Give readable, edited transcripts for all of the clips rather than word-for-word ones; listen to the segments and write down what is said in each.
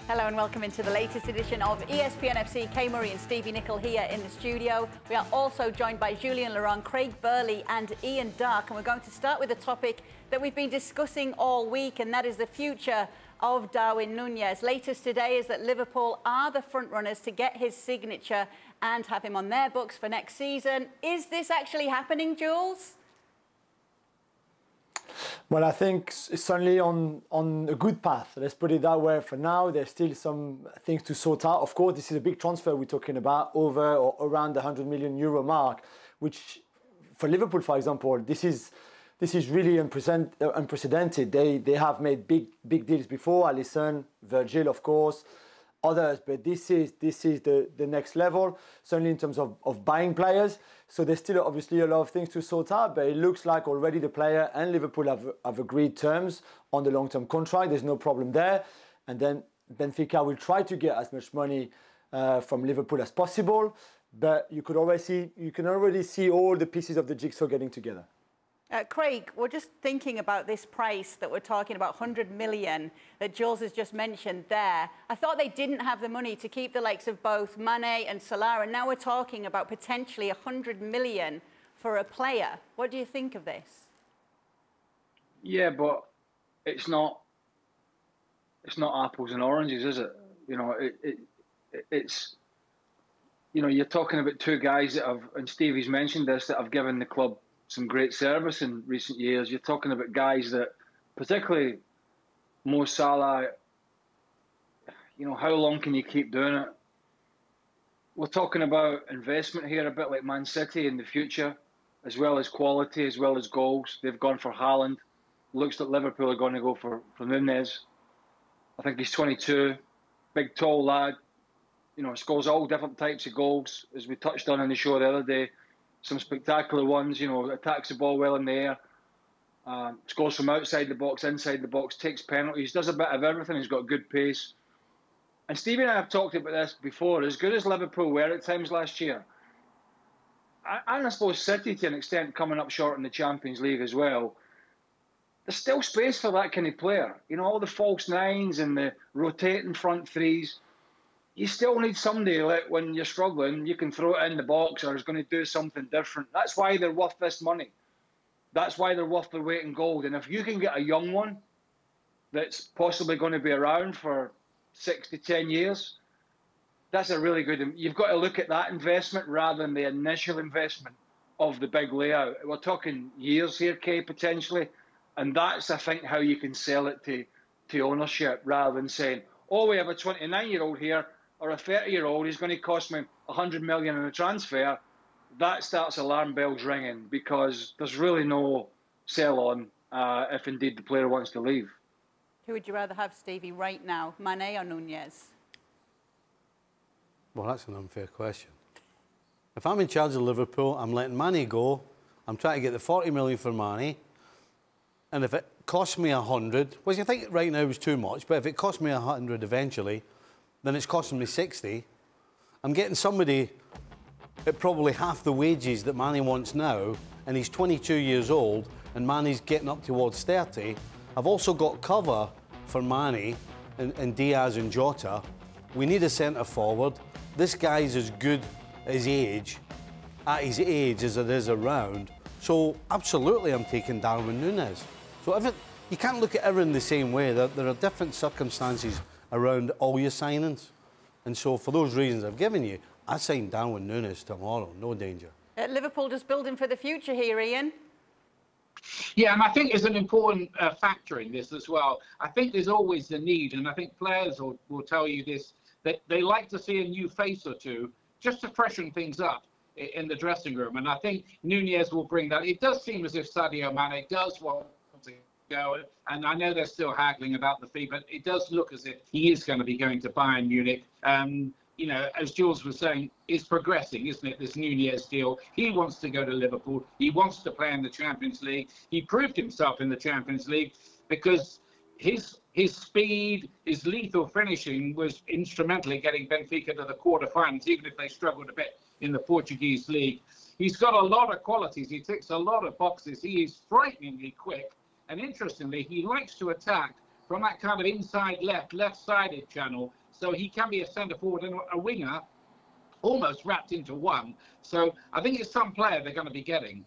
Hello and welcome into the latest edition of ESPN FC. Kay Murray and Stevie Nicol here in the studio. We are also joined by Julien Laurens, Craig Burley and Ian Darke, and we're going to start with a topic that we've been discussing all week, and that is the future of Darwin Nunez. Latest today is that Liverpool are the front runners to get his signature and have him on their books for next season. Is this actually happening, Jules? Well, I think it's certainly on a good path. Let's put it that way. For now, there's still some things to sort out. Of course, this is a big transfer we're talking about, over or around the €100 million mark, which for Liverpool, for example, this is really unprecedented. They have made big deals before. Alisson, Virgil, of course, others, but this is the next level, certainly in terms of buying players. So there's still obviously a lot of things to sort out, but it looks like already the player and Liverpool have agreed terms on the long-term contract. There's no problem there. And then Benfica will try to get as much money from Liverpool as possible, but you can already see all the pieces of the jigsaw getting together. Craig, we're just thinking about this price that we're talking about, 100 million, that Jules has just mentioned there. I thought they didn't have the money to keep the likes of both Mane and Salah, and now we're talking about potentially 100 million for a player. What do you think of this? Yeah, but it's not apples and oranges, is it? You know, it's you know, you're talking about two guys that have, and Stevie's mentioned this, that have given the club some great service in recent years. You're talking about guys that, particularly Mo Salah, you know, how long can you keep doing it? We're talking about investment here, a bit like Man City in the future, as well as quality, as well as goals. They've gone for Haaland. Looks like Liverpool are going to go for Nunez. I think he's 22, big, tall lad. You know, scores all different types of goals, as we touched on in the show the other day. Some spectacular ones, you know, attacks the ball well in the air, scores from outside the box, inside the box, takes penalties, does a bit of everything. He's got good pace. And Stevie and I have talked about this before. As good as Liverpool were at times last year, and I suppose City to an extent coming up short in the Champions League as well, there's still space for that kind of player. You know, all the false nines and the rotating front threes. You still need somebody, like when you're struggling, you can throw it in the box or is going to do something different. That's why they're worth this money. That's why they're worth their weight in gold. And if you can get a young one that's possibly going to be around for 6 to 10 years, that's a really good... You've got to look at that investment rather than the initial investment of the big layout. We're talking years here, Kay, potentially. And that's, I think, how you can sell it to ownership, rather than saying, oh, we have a 29-year-old here, or a 30-year-old, he's going to cost me 100 million in a transfer. That starts alarm bells ringing, because there's really no sell-on if indeed the player wants to leave. Who would you rather have, Stevie, right now, Mane or Nunez? Well, that's an unfair question. If I'm in charge of Liverpool, I'm letting Mane go. I'm trying to get the 40 million for Mane. And if it costs me 100, which I think right now is too much, but if it costs me 100 eventually, then it's costing me 60. I'm getting somebody at probably half the wages that Mane wants now, and he's 22 years old, and Mane's getting up towards 30. I've also got cover for Mane and Diaz and Jota. We need a centre-forward. This guy's as good at his age as it is around. So, absolutely, I'm taking Darwin Nunez. So, you can't look at everything the same way. There are different circumstances around all your signings. And so for those reasons I've given you, I sign Darwin Nunez tomorrow, no danger. Liverpool just building for the future here, Ian. Yeah, and I think there's an important factor in this as well. I think there's always the need, and I think players will tell you this, that they like to see a new face or two just to freshen things up in the dressing room. And I think Nunez will bring that. It does seem as if Sadio Mane does want to go, and I know they're still haggling about the fee, but it does look as if he is going to be going to Bayern Munich. You know, as Jules was saying, it's progressing, isn't it, this Nunez deal? He wants to go to Liverpool. He wants to play in the Champions League. He proved himself in the Champions League because his speed, his lethal finishing was instrumental in getting Benfica to the quarterfinals, even if they struggled a bit in the Portuguese league. He's got a lot of qualities. He ticks a lot of boxes. He is frighteningly quick. And interestingly, he likes to attack from that kind of inside left-sided channel. So he can be a centre forward and a winger, almost wrapped into one. So I think it's some player they're going to be getting.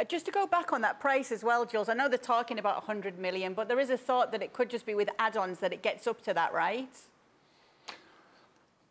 Just to go back on that price as well, Jules, I know they're talking about 100 million, but there is a thought that it could just be with add-ons that it gets up to that, right?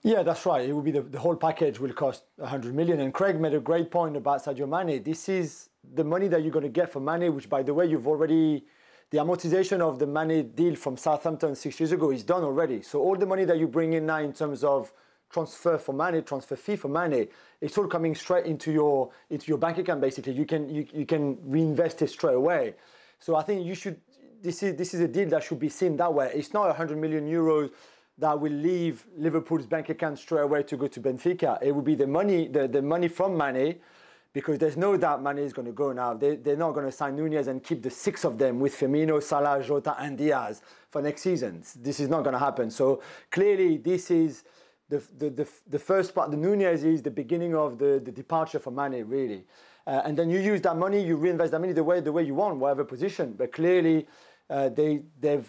Yeah, that's right. It will be the whole package will cost 100 million. And Craig made a great point about Sadio Mane. This is the money that you're going to get for Mane, which, by the way, the amortization of the Mane deal from Southampton 6 years ago is done already. So all the money that you bring in now in terms of transfer for Mane, transfer fee for Mane, it's all coming straight into your bank account. Basically, you can reinvest it straight away. So I think you should. This is a deal that should be seen that way. It's not 100 million euros that will leave Liverpool's bank account straight away to go to Benfica. It will be the money from Mane, because there's no doubt Mane is going to go now. They're not going to sign Nunez and keep the 6 of them with Firmino, Salah, Jota, and Diaz for next season. This is not going to happen. So clearly, this is. The first part, the Nunez, is the beginning of the departure for Mane, really. And then you use that money, you reinvest that money the way you want, whatever position. But clearly, they've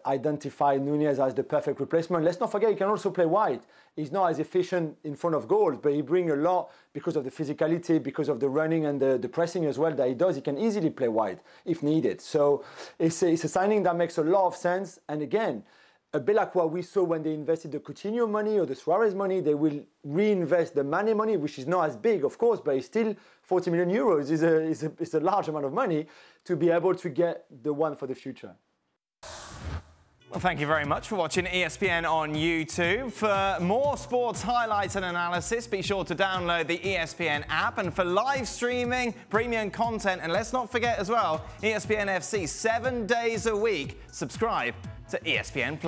identified Nunez as the perfect replacement. Let's not forget, he can also play wide. He's not as efficient in front of goals, but he brings a lot because of the physicality, because of the running and the pressing as well that he does. He can easily play wide if needed. So it's a signing that makes a lot of sense. And again, a bit like what we saw when they invested the Coutinho money or the Suarez money, they will reinvest the Mane money, which is not as big, of course, but it's still 40 million euros. It's a large amount of money to be able to get the one for the future. Well, thank you very much for watching ESPN on YouTube. For more sports highlights and analysis, be sure to download the ESPN app. And for live streaming, premium content, and let's not forget as well, ESPN FC 7 days a week. Subscribe to ESPN+.